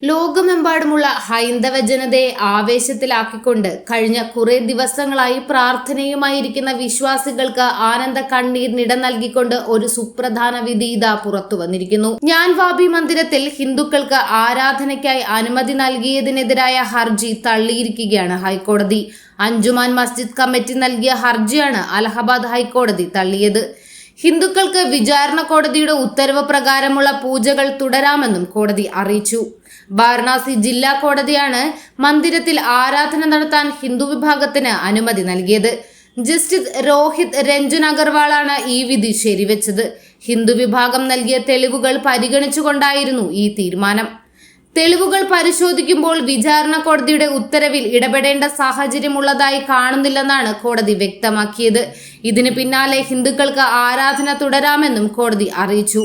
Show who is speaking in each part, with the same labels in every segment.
Speaker 1: ലോകമെമ്പാടുമുള്ള ഹൈന്ദവ ജനതയെ ആവേശത്തിലാക്കിക്കൊണ്ട് കഴിഞ്ഞ കുറെ ദിവസങ്ങളായി പ്രാർത്ഥനയുമായിരിക്കുന്ന വിശ്വാസികൾക്ക് ആനന്ദ കണ്ണീരിനിട നൽകിക്കൊണ്ട് ഒരു സുപ്രധാന വിധി ഇതാ പുറത്തു വന്നിരിക്കുന്നു. ജ്ഞാൻവാപി മന്ദിരത്തിൽ ഹിന്ദുക്കൾക്ക് ആരാധനയ്ക്കായി അനുമതി നൽകിയതിനെതിരായ ഹർജി തള്ളിയിരിക്കുകയാണ് ഹൈക്കോടതി. അഞ്ജുമാൻ മസ്ജിദ് കമ്മിറ്റി നൽകിയ ഹർജിയാണ് അലഹബാദ് ഹൈക്കോടതി തള്ളിയത്. ഹിന്ദുക്കൾക്ക് വിചാരണ കോടതിയുടെ ഉത്തരവ് പ്രകാരമുള്ള പൂജകൾ തുടരാമെന്നും കോടതി അറിയിച്ചു. വാരണാസി ജില്ലാ കോടതിയാണ് മന്ദിരത്തിൽ ആരാധന നടത്താൻ ഹിന്ദു വിഭാഗത്തിന് അനുമതി നൽകിയത്. ജസ്റ്റിസ് രോഹിത് രഞ്ജൻ അഗർവാളാണ് ഈ വിധി ശരിവെച്ചത്. ഹിന്ദു വിഭാഗം നൽകിയ തെളിവുകൾ പരിഗണിച്ചുകൊണ്ടായിരുന്നു ഈ തീരുമാനം. തെളിവുകൾ പരിശോധിക്കുമ്പോൾ വിചാരണ കോടതിയുടെ ഉത്തരവിൽ ഇടപെടേണ്ട സാഹചര്യമുള്ളതായി കാണുന്നില്ലെന്നാണ് കോടതി വ്യക്തമാക്കിയത്. ഇതിന് പിന്നാലെ ഹിന്ദുക്കൾക്ക് ആരാധന തുടരാമെന്നും കോടതി അറിയിച്ചു.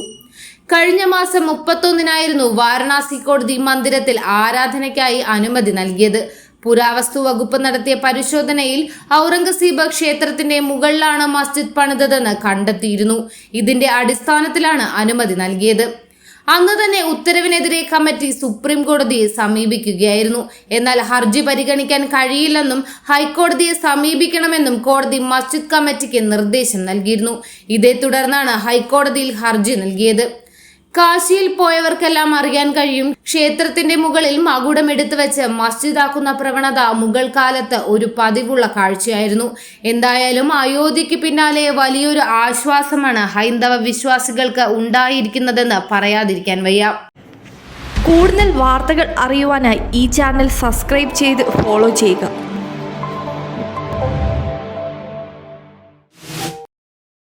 Speaker 1: കഴിഞ്ഞ മാസം 31-നായിരുന്നു വാരണാസി കോടതി മന്ദിരത്തിൽ ആരാധനയ്ക്കായി അനുമതി നൽകിയത്. പുരാവസ്തു വകുപ്പ് നടത്തിയ പരിശോധനയിൽ ഔറംഗസീബ് ക്ഷേത്രത്തിന്റെ മുകളിലാണ് മസ്ജിദ് പണിതതെന്ന് കണ്ടെത്തിയിരുന്നു. ഇതിന്റെ അടിസ്ഥാനത്തിലാണ് അനുമതി നൽകിയത്. അന്ന് തന്നെ ഉത്തരവിനെതിരെ കമ്മിറ്റി സുപ്രീം കോടതിയെ സമീപിക്കുകയായിരുന്നു. എന്നാൽ ഹർജി പരിഗണിക്കാൻ കഴിയില്ലെന്നും ഹൈക്കോടതിയെ സമീപിക്കണമെന്നും കോടതി മസ്ജിദ് കമ്മിറ്റിക്ക് നിർദ്ദേശം നൽകിയിരുന്നു. ഇതേ തുടർന്നാണ് ഹൈക്കോടതിയിൽ ഹർജി നൽകിയത്. കാശിയിൽ പോയവർക്കെല്ലാം അറിയാൻ കഴിയും, ക്ഷേത്രത്തിന്റെ മുകളിൽ മകുടം എടുത്തു വെച്ച് മസ്ജിദാക്കുന്ന പ്രവണത മുഗൾ കാലത്ത് ഒരു പതിവുള്ള കാഴ്ചയായിരുന്നു. എന്തായാലും അയോധ്യയ്ക്ക് പിന്നാലെ വലിയൊരു ആശ്വാസമാണ് ഹൈന്ദവ വിശ്വാസികൾക്ക് ഉണ്ടായിരിക്കുന്നതെന്ന് പറയാതിരിക്കാൻ വയ്യ.
Speaker 2: കൂടുതൽ വാർത്തകൾ അറിയുവാനായി ഈ ചാനൽ സബ്സ്ക്രൈബ് ചെയ്ത് ഫോളോ ചെയ്യുക.